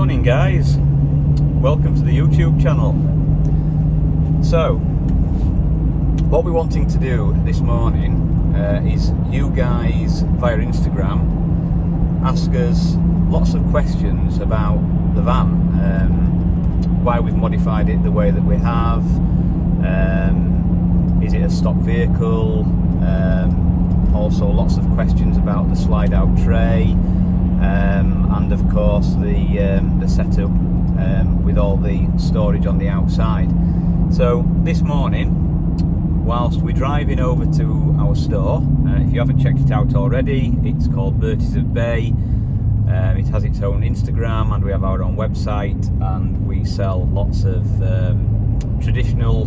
morning, guys. Welcome to the YouTube channel. So, what we're wanting to do this morning is you guys via Instagram ask us lots of questions about the van, why we've modified it the way that we have, is it a stock vehicle, also lots of questions about the slide out tray, and of course the setup with all the storage on the outside. So this morning, whilst we're driving over to our store, if you haven't checked it out already, it's called Berties of Bay. It has its own Instagram and we have our own website, and we sell lots of traditional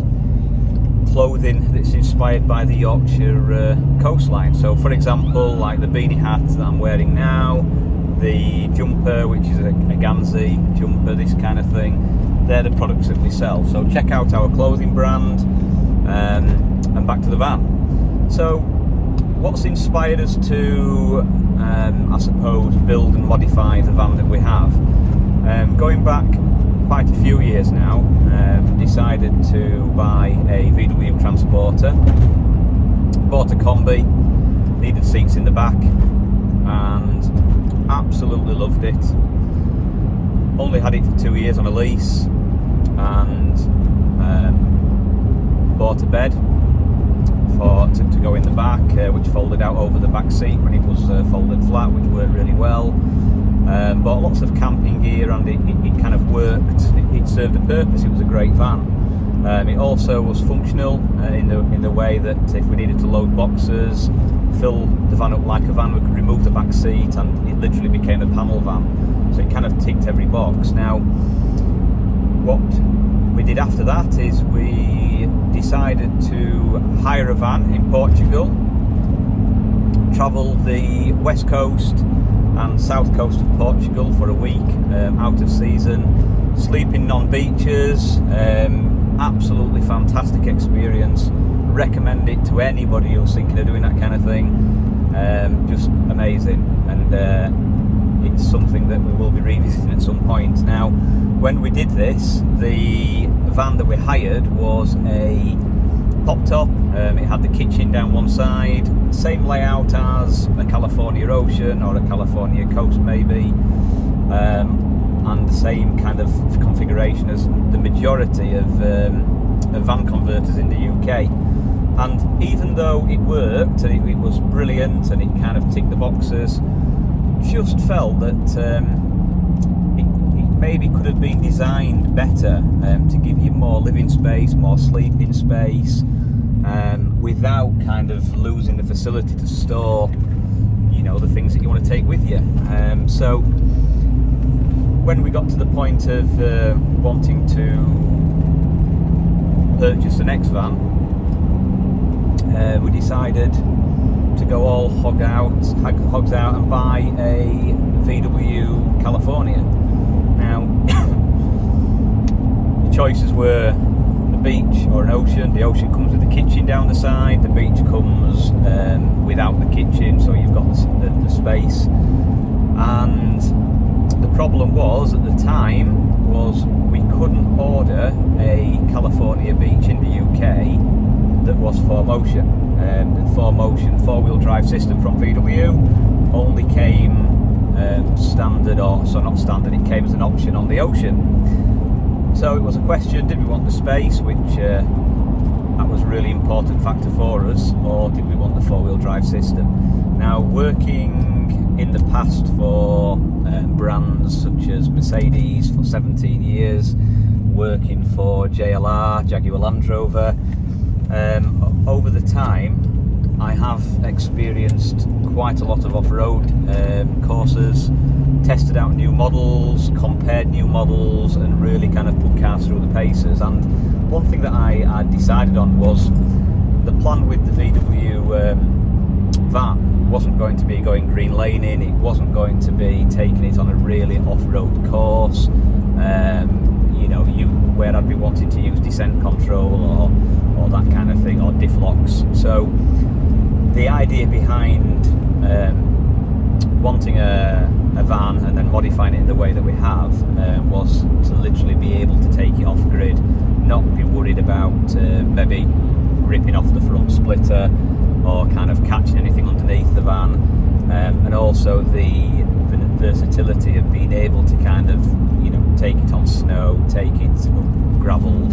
clothing that's inspired by the Yorkshire coastline. So for example, like the beanie hat that I'm wearing now, the jumper, which is a Gansey jumper, this kind of thing, they're the products that we sell. So check out our clothing brand, and back to the van. So what's inspired us to I suppose build and modify the van that we have? Going back quite a few years now, decided to buy a VW transporter, bought a combi, needed seats in the back, and absolutely loved it. Only had it for 2 years on a lease, and bought a bed to go in the back, which folded out over the back seat when it was folded flat, which worked really well. Bought lots of camping gear, and it kind of worked. It served a purpose. It was a great van. It also was functional in the way that if we needed to load boxes, fill the van up like a van, we could remove the back seat and it literally became a panel van. So it kind of ticked every box. Now, what we did after that is we decided to hire a van in Portugal, travel the west coast and south coast of Portugal for a week, out of season, sleeping on beaches. Absolutely fantastic experience. Recommend it to anybody who's thinking of doing that kind of thing. Just amazing, and it's something that we will be revisiting at some point. Now, when we did this, the van that we hired was a pop top. It had the kitchen down one side, same layout as a California Ocean or a California Coast maybe, and the same kind of configuration as the majority of van converters in the UK. And even though it worked and it was brilliant and it kind of ticked the boxes, just felt that it maybe could have been designed better to give you more living space, more sleeping space, without kind of losing the facility to store, you know, the things that you want to take with you. So when we got to the point of wanting to purchase the next van, we decided to go all hogs out and buy a VW California. Now, the choices were a beach or an ocean. The ocean comes with the kitchen down the side, the beach comes without the kitchen, so you've got the space. And the problem was, at the time, was we couldn't order a California beach in the UK that was 4Motion. The 4Motion four-wheel drive system from VW only came standard, or so not standard, it came as an option on the Ocean. So it was a question, did we want the space, which that was a really important factor for us, or did we want the four-wheel drive system? Now, working in the past for brands such as Mercedes for 17 years, working for JLR, Jaguar Land Rover, over the time I have experienced quite a lot of off-road courses, tested out new models, compared new models, and really kind of put cars through the paces. And one thing that I decided on was the plan with the VW van wasn't going to be going green laning, it wasn't going to be taking it on a really off-road course, you know, where I'd be wanting to use descent control or that kind of thing, or diff locks. So the idea behind wanting a a van and then modifying it in the way that we have was to literally be able to take it off grid, not be worried about maybe ripping off the front splitter or kind of catching anything underneath the van, and also the versatility of being able to kind of, you know, take it on snow, take it up gravelled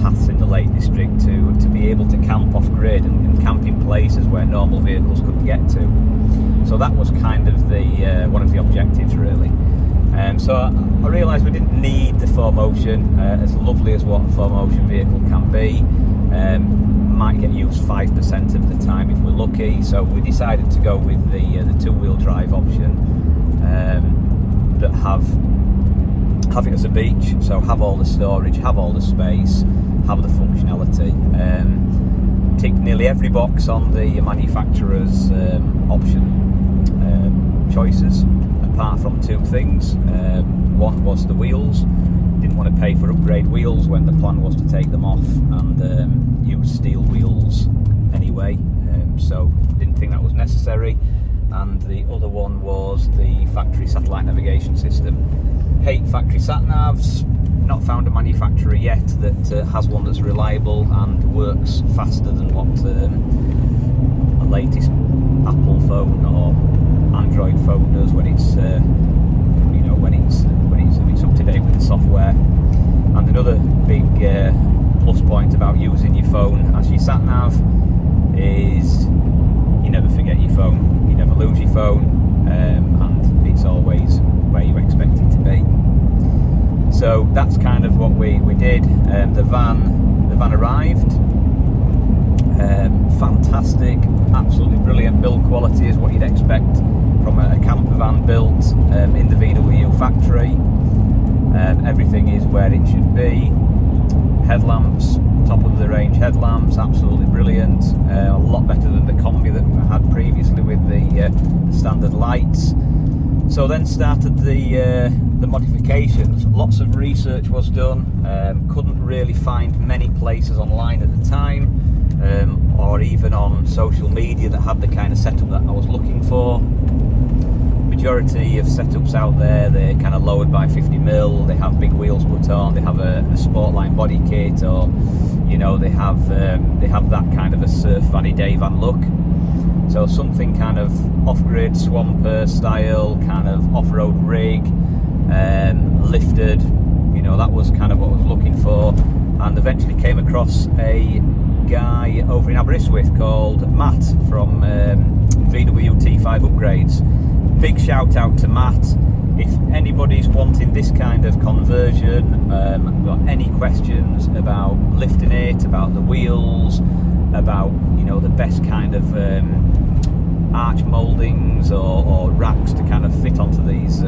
paths in the Lake District, to be able to camp off grid and camp in places where normal vehicles couldn't get to. So that was kind of the one of the objectives, really. So I realised we didn't need the 4Motion, as lovely as what a 4Motion vehicle can be. Might get used 5% of the time if we're lucky. So we decided to go with the 2-wheel drive option, that have it as a beach. So have all the storage, have all the space, have the functionality. Tick nearly every box on the manufacturer's option choices, apart from 2 things. One was the wheels. Didn't want to pay for upgrade wheels when the plan was to take them off and use steel wheels anyway, so didn't think that was necessary. And the other one was the factory satellite navigation system. Hate factory sat navs. Not found a manufacturer yet that has one that's reliable and works faster than what a latest Apple phone or Android phone does when it's when it's up to date with the software. And another big plus point about using your phone as your sat nav is you never forget your phone, you never lose your phone, and it's always where you expect it to be. So that's kind of what we did. The van arrived. Fantastic, absolutely brilliant build quality is what you'd expect from a camper van built in the VW factory. Everything is where it should be. Headlamps, top of the range headlamps, absolutely brilliant. A lot better than the combi that we had previously with the standard lights. So then started the modifications. Lots of research was done. Couldn't really find many places online at the time, or even on social media that had the kind of setup that I was looking for. Majority of setups out there, they're kind of lowered by 50mm, they have big wheels put on, they have a Sportline body kit, or you know, they have that kind of a surf vanny day van look. So something kind of off-grid swamper style, kind of off-road rig, lifted, you know, that was kind of what I was looking for. And eventually came across a guy over in Aberystwyth called Matt from VW T5 Upgrades. Big shout out to Matt. If anybody's wanting this kind of conversion, got any questions about lifting it, about the wheels, about, you know, the best kind of arch mouldings or racks to kind of fit onto these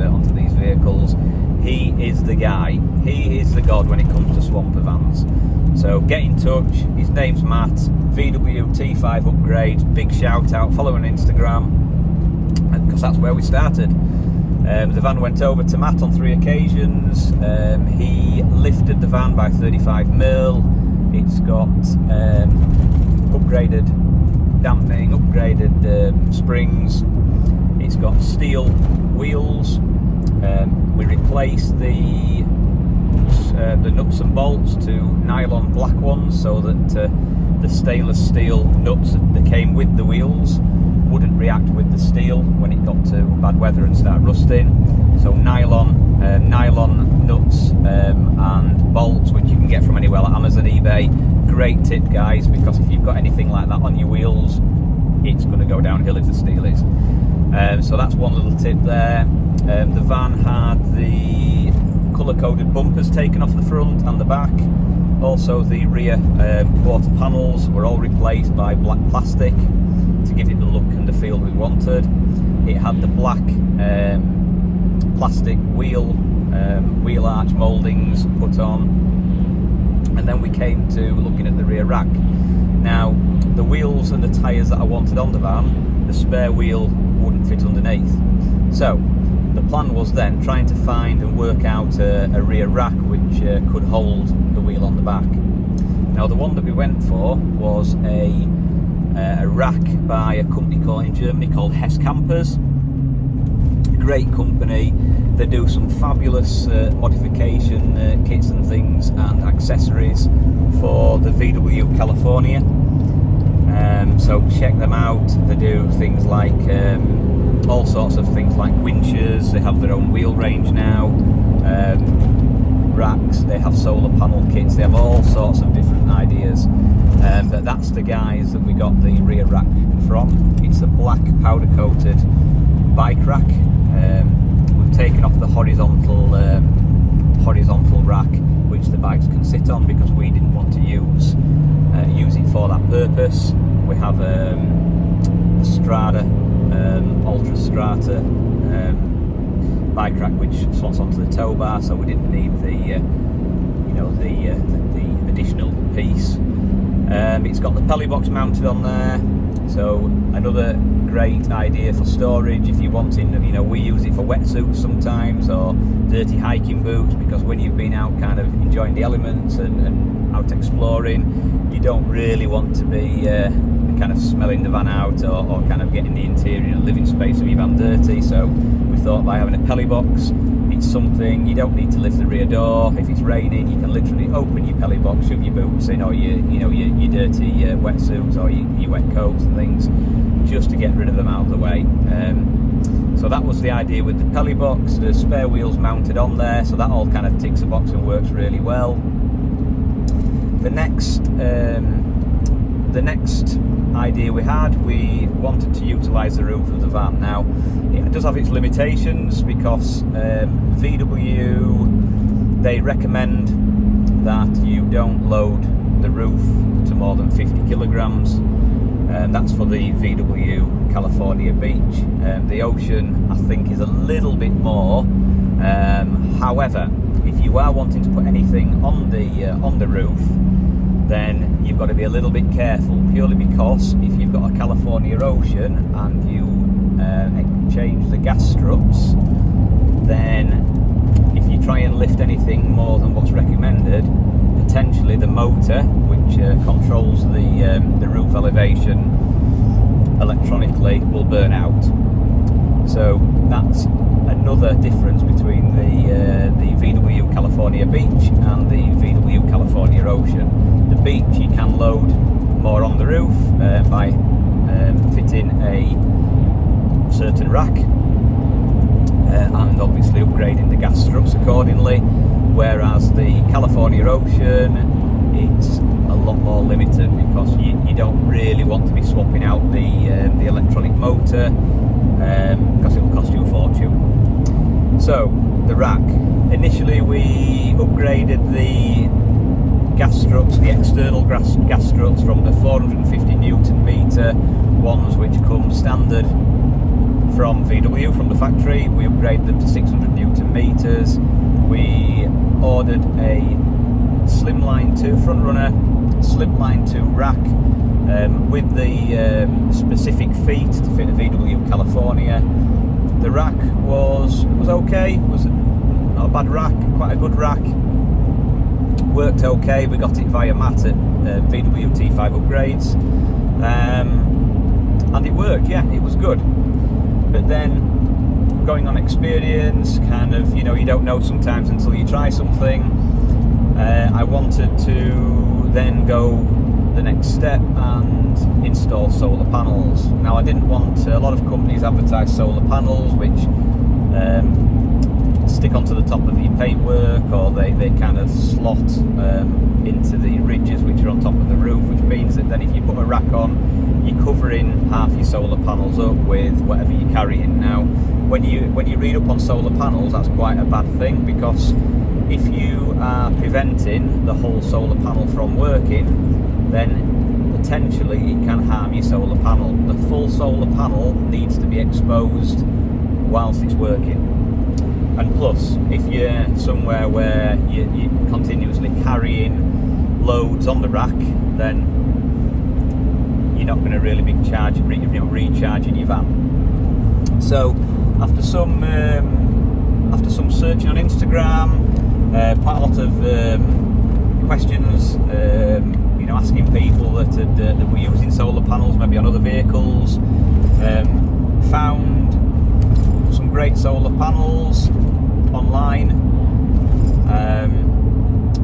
vehicles, he is the guy. He is the god when it comes to swamper vans. So get in touch. His name's Matt, VW T5 Upgrades. Big shout out. Follow on Instagram, because that's where we started. The van went over to Matt on 3 occasions. He lifted the van by 35mm. It's got upgraded dampening, upgraded springs. It's got steel wheels. We replaced the nuts and bolts to nylon black ones, so that the stainless steel nuts that came with the wheels wouldn't react with the steel when it got to bad weather and start rusting. So nylon nuts and bolts, which you can get from anywhere like Amazon, eBay. Great tip, guys, because if you've got anything like that on your wheels, it's going to go downhill if the steel is. So that's one little tip there. The van had the colour-coded bumpers taken off the front and the back. Also the rear quarter panels were all replaced by black plastic to give it the look and the feel we wanted. It had the black plastic wheel arch mouldings put on, and then we came to looking at the rear rack. Now the wheels and the tyres that I wanted on the van, the spare wheel wouldn't fit underneath. So the plan was then trying to find and work out a rear rack which could hold the wheel on the back. Now the one that we went for was a rack by a company in Germany called Hess campers. great company. They do some fabulous modification kits and things and accessories for the VW California. So check them out. They do things like all sorts of things like winches. They have their own wheel range now, racks. They have solar panel kits. They have all sorts of different ideas. But that's the guys that we got the rear rack from. It's a black powder coated bike rack. We've taken off the horizontal rack which the bikes can sit on because we didn't want to use it for that purpose. We have a Strada Ultra Strata bike rack which slots onto the tow bar, so we didn't need the additional piece. It's got the Peli box mounted on there, so another great idea for storage if you're wanting. We use it for wetsuits sometimes, or dirty hiking boots, because when you've been out kind of enjoying the elements and out exploring, you don't really want to be kind of smelling the van out or kind of getting the interior and living space of your van dirty. So we thought by having a Peli box, it's something you don't need to lift the rear door. If it's raining, you can literally open your Peli box, shove your boots in, or your dirty wetsuits or your wet coats and things, just to get rid of them out of the way. So that was the idea with the Peli box. The spare wheels mounted on there, so that all kind of ticks a box and works really well. The next idea we wanted to utilise the roof of the van. Now it does have its limitations because VW, they recommend that you don't load the roof to more than 50 kilograms, and that's for the VW California Beach. The Ocean I think is a little bit more. However, if you are wanting to put anything on the roof, then you've got to be a little bit careful, purely because if you've got a California Ocean and you exchange the gas struts, then if you try and lift anything more than what's recommended, potentially the motor, which controls the roof elevation electronically, will burn out. So that's another difference between the VW California Beach and the VW California Ocean. The Beach, you can load more on the roof by fitting a certain rack and obviously upgrading the gas struts accordingly, whereas the California Ocean, it's a lot more limited because you don't really want to be swapping out the electronic motor because it will cost you a fortune. So the rack, initially we upgraded the gas struts, the external gas struts, from the 450 Newton meter ones which come standard from VW from the factory. We upgraded them to 600 Newton meters. We ordered a Slimline 2 frontrunner, Slimline 2 rack with the specific feet to fit a VW California. The rack was okay, it was not a bad rack, quite a good rack, worked okay. We got it via Matt at VW T5 Upgrades, and it worked, yeah, it was good. But then, going on experience, kind of, you don't know sometimes until you try something. I wanted to then go the next step and install solar panels. Now I didn't want, a lot of companies advertise solar panels which stick onto the top of your paintwork, or they kind of slot into the ridges which are on top of the roof, which means that then if you put a rack on, you're covering half your solar panels up with whatever you're carrying. Now when you read up on solar panels, that's quite a bad thing, because if you are preventing the whole solar panel from working, then potentially it can harm your solar panel. The full solar panel needs to be exposed whilst it's working. And plus, if you're somewhere where you're continuously carrying loads on the rack, then you're not going to really be recharging your van. So after some searching on Instagram, quite a lot of questions, asking people that were using solar panels maybe on other vehicles, found some great solar panels online.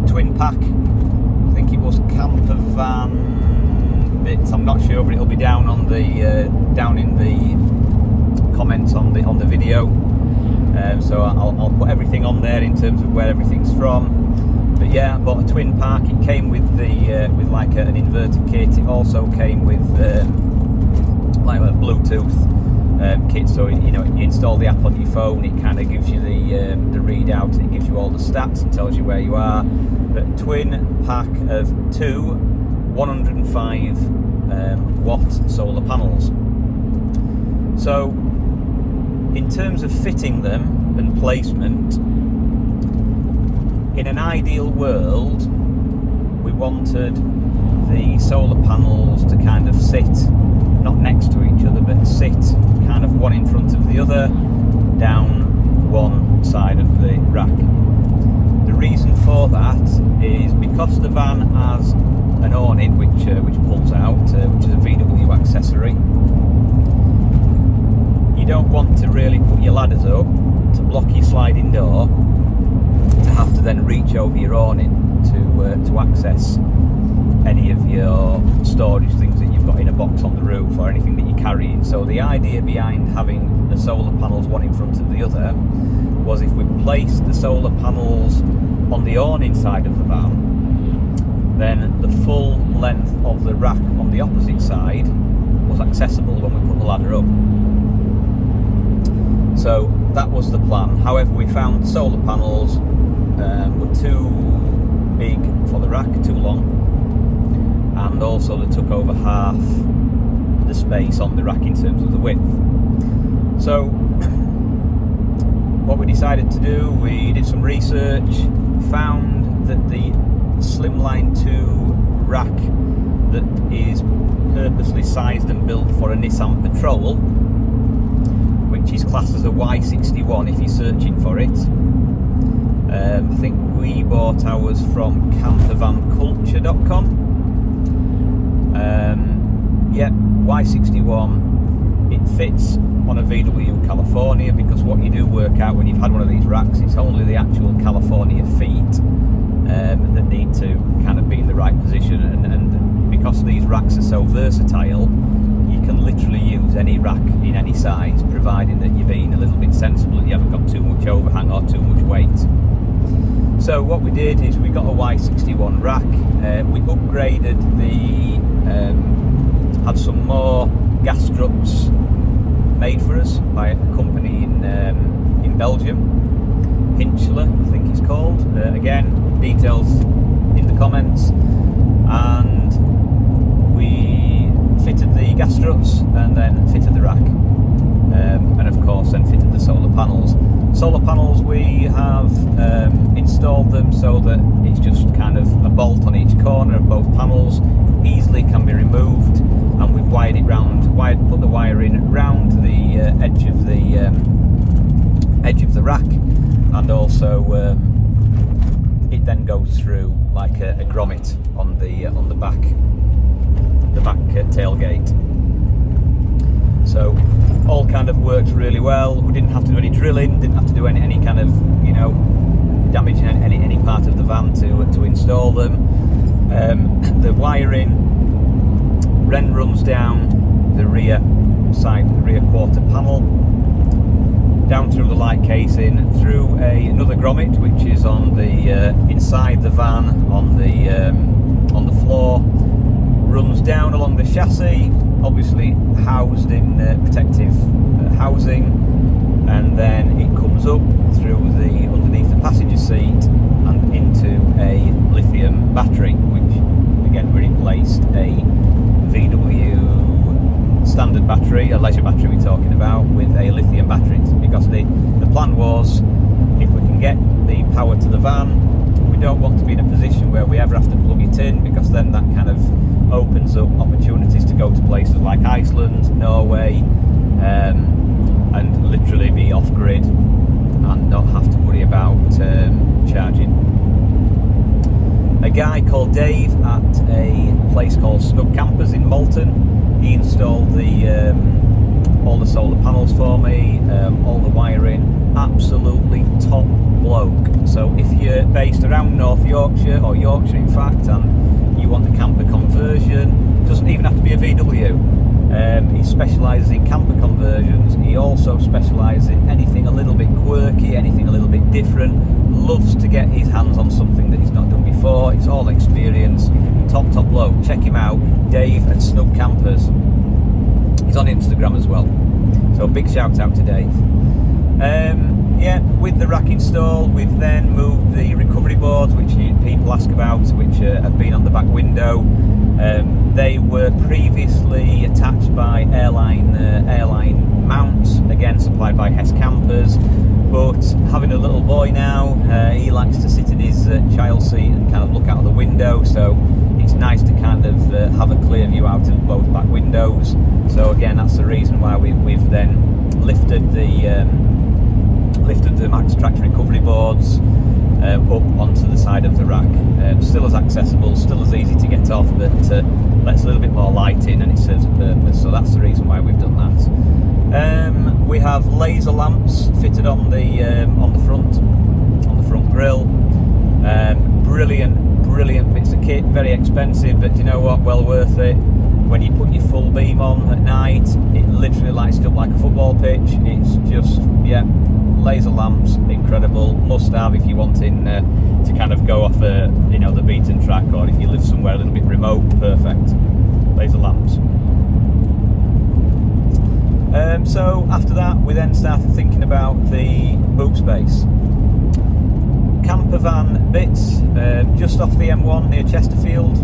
Twin pack, I think it was campervan bits, I'm not sure, but it'll be down on the down in the comments on the video. So I'll put everything on there in terms of where everything's from. But yeah, I bought a twin pack. It came with the with like an inverter kit. It also came with like a Bluetooth kit. So you know, you install the app on your phone. It kind of gives you the readout. It gives you all the stats and tells you where you are. But twin pack of 2 105 watt solar panels. So in terms of fitting them and placement, in an ideal world, we wanted the solar panels to kind of sit, not next to each other, but sit kind of one in front of the other, down one side of the rack. The reason for that is because the van has an awning which pulls out, which is a VW accessory. You don't want to really put your ladders up to block your sliding door, to have to then reach over your awning to access any of your storage things that you've got in a box on the roof or anything that you're carrying. So the idea behind having the solar panels one in front of the other was, if we placed the solar panels on the awning side of the van, then the full length of the rack on the opposite side was accessible when we put the ladder up. So that was the plan. However, we found solar panels were too big for the rack, too long, and also they took over half the space on the rack in terms of the width. So what we decided to do, we did some research, found that the Slimline 2 rack that is purposely sized and built for a Nissan Patrol, which is classed as a Y61 if you're searching for it. I think we bought ours from campervanculture.com. Yeah, Y61. It fits on a VW California, because what you do work out when you've had one of these racks, it's only the actual California feet that need to kind of be in the right position. And because these racks are so versatile, you can literally use any rack in any size, providing that you're being a little bit sensible and you haven't got too much overhang or too much weight. So what we did is we got a Y61 rack. We upgraded had some more gas struts made for us by a company in Belgium, Hinchley, I think it's called. Again, details in the comments. And we fitted the gas struts and then fitted the rack, and of course then fitted the solar panels. Solar panels, we have installed them so that it's just kind of a bolt on each corner of both panels, easily can be removed, and we've wired it round, put the wire in round the edge of the rack, and also it then goes through like a grommet on the back tailgate. So all kind of works really well. We didn't have to do any drilling, didn't have to do any kind of, you know, damaging any part of the van to install them. The wiring then runs down the rear side, the rear quarter panel, down through the light casing, through another grommet which is on the inside the van on the floor, runs down along the chassis, obviously housed in protective housing, and then it comes up through the underneath the passenger seat and into a lithium battery, which again we replaced a VW standard battery, a leisure battery we're talking about, with a lithium battery, because the plan was, if we can get the power to the van, we don't want to be in a position where we ever have to plug it in, because then that kind of opens up opportunities to go to places like Iceland, Norway, and literally be off grid and not have to worry about charging. A guy called Dave at a place called Snug Campers in Malton, he installed the all the solar panels for me, all the wiring. Absolutely top bloke. So if you're based around North Yorkshire, or Yorkshire in fact, and you want a camper conversion, doesn't even have to be a VW. He specialises in camper conversions. He also specialises in anything a little bit quirky, anything a little bit different. Loves to get his hands on something that he's not done before. It's all experience. Top bloke. Check him out, Dave at Snug Campers. He's on Instagram as well. So big shout out to Dave. Yeah, with the rack installed, we've then moved the recovery boards, which people ask about, which have been on the back window. They were previously attached by airline mounts, again supplied by Hess Campers, but having a little boy now, he likes to sit in his child seat and kind of look out of the window, so it's nice to kind of have a clear view out of both back windows. So again, that's the reason why we've then lifted the Maxtraxx recovery boards up onto the side of the rack. Still as accessible, still as easy to get off, but lets a little bit more light in and it serves a purpose, so that's the reason why we've done that. We have laser lamps fitted on the front grille. Brilliant bits of kit, very expensive, but you know what, well worth it. When you put your full beam on at night, it literally lights up like a football pitch. It's just, yeah, laser lamps, incredible, must have if you're wanting to kind of go off the beaten track, or if you live somewhere a little bit remote, perfect. Laser lamps. So after that, we then started thinking about the boot space. Campervan bits, just off the M1 near Chesterfield.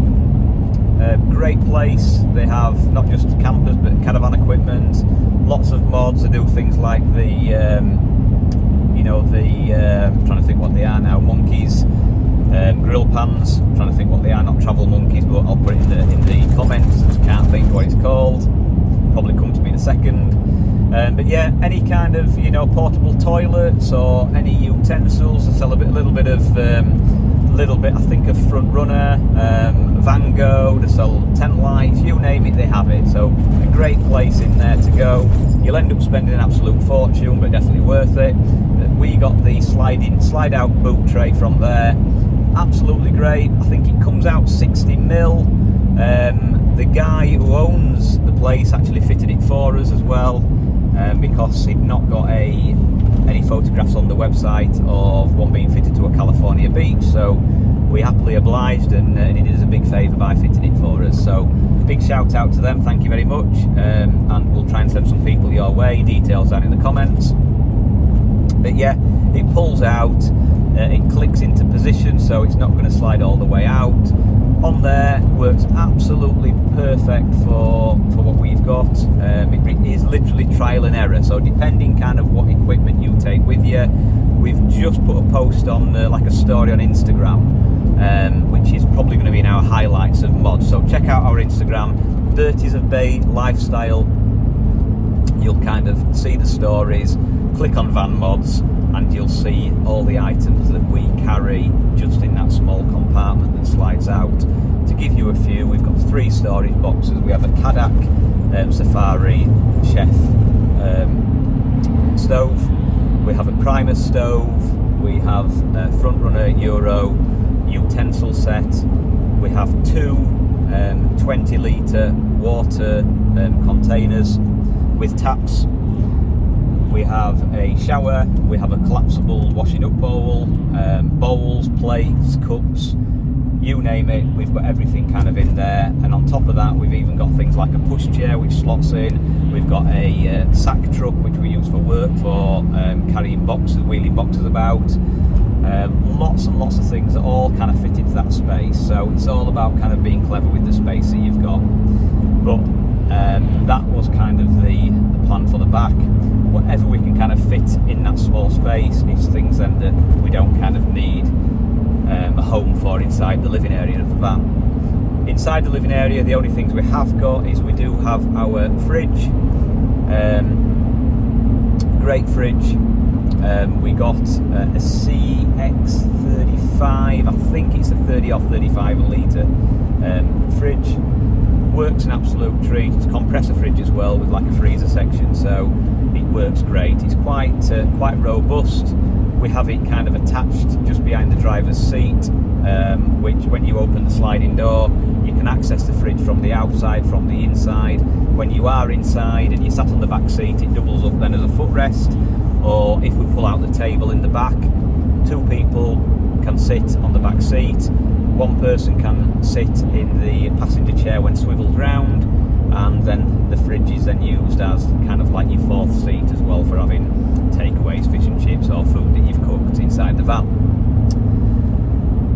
Great place. They have not just campers but caravan equipment, lots of mods. They do things like I'm trying to think what they are now, monkeys, grill pans. I'm trying to think what they are, not travel monkeys, but I'll put it in the comments. Just can't think what it's called. Probably come to me in a second. But yeah, any kind of portable toilets or any utensils. I sell a little bit I think of Front Runner, Vango. They sell tent lights, you name it, they have it. So a great place in there to go. You'll end up spending an absolute fortune, but definitely worth it. We got the slide out boot tray from there. Absolutely great. I think it comes out 60mm. The guy who owns the place actually fitted it for us as well, because he'd not got any photographs on the website of one being fitted to a California beach, so we happily obliged, and he did us a big favour by fitting it for us. So big shout out to them, thank you very much, and we'll try and send some people your way. Details down in the comments. But yeah, it pulls out, it clicks into position, so it's not going to slide all the way out. On there, works absolutely perfect for what we've got. It is literally trial and error, so depending kind of what equipment you take with you. We've just put a post on like a story on Instagram, which is probably going to be in our highlights of mods, so check out our Instagram, Dirties of Bay Lifestyle. You'll kind of see the stories, click on van mods, and you'll see all the items that we carry just in that small compartment that slides out. To give you a few, we've got 3 storage boxes. We have a Kadak Safari Chef stove, we have a Primus stove, we have a Front Runner Euro utensil set, we have 2 20-litre water containers with taps. We have a shower, we have a collapsible washing up bowl, bowls, plates, cups, you name it, we've got everything kind of in there. And on top of that, we've even got things like a pushchair which slots in. We've got a sack truck which we use for work, for carrying boxes, wheeling boxes about. Lots and lots of things that all kind of fit into that space. So it's all about kind of being clever with the space that you've got. But that was kind of the plan for the back. Whatever we can kind of fit in that small space is things then that we don't kind of need a home for inside the living area of the van. Inside the living area, the only things we have got is we do have our fridge, great fridge. We got a CX35, I think it's a 30 or 35 litre fridge. works an absolute treat. It's a compressor fridge as well with like a freezer section, so it works great. It's quite robust. We have it kind of attached just behind the driver's seat, which when you open the sliding door, you can access the fridge from the outside, from the inside. When you are inside and you're sat on the back seat, it doubles up then as a footrest, or if we pull out the table in the back, 2 people can sit on the back seat, 1 person can sit in the passenger chair when swiveled round, and then the fridge is then used as kind of like your 4th seat as well for having takeaways, fish and chips or food that you've cooked inside the van.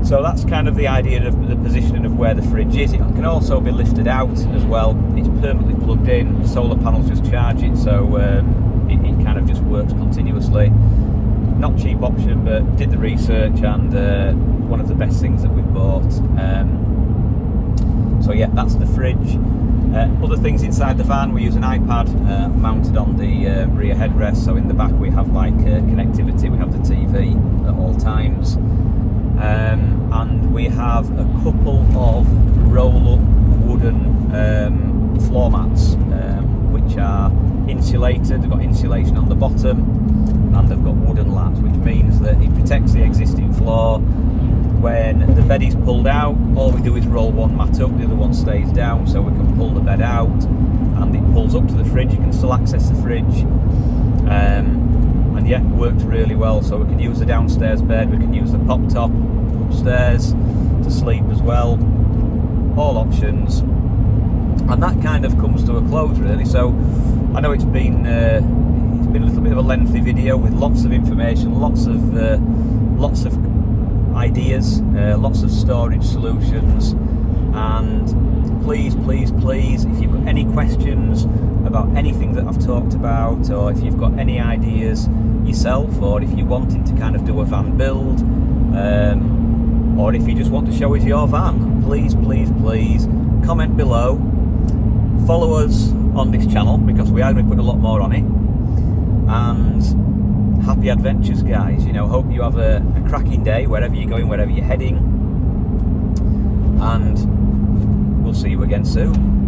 So that's kind of the idea of the positioning of where the fridge is. It can also be lifted out as well. It's permanently plugged in, the solar panels just charge it, so it kind of just works continuously. Not cheap option, but did the research, and one of the best things that we've bought. So yeah, that's the fridge. Other things inside the van, we use an iPad mounted on the rear headrest, so in the back we have like connectivity, we have the TV at all times. And we have a couple of roll-up wooden floor mats, which are insulated. They've got insulation on the bottom, and they've got wooden lats, which means that it protects the existing floor. When the bed is pulled out, all we do is roll one mat up, the other one stays down, so we can pull the bed out, and it pulls up to the fridge. You can still access the fridge. And yeah, works really well. So we can use the downstairs bed, we can use the pop top upstairs to sleep as well. All options. And that kind of comes to a close really. So I know it's been a little bit of a lengthy video with lots of information, lots of ideas, lots of storage solutions. And please, if you've got any questions about anything that I've talked about, or if you've got any ideas yourself, or if you're wanting to kind of do a van build, or if you just want to show us your van, please comment below. Follow us on this channel, because we are going to put a lot more on it. And happy adventures, guys. You know, hope you have a cracking day wherever you're going, wherever you're heading, and we'll see you again soon.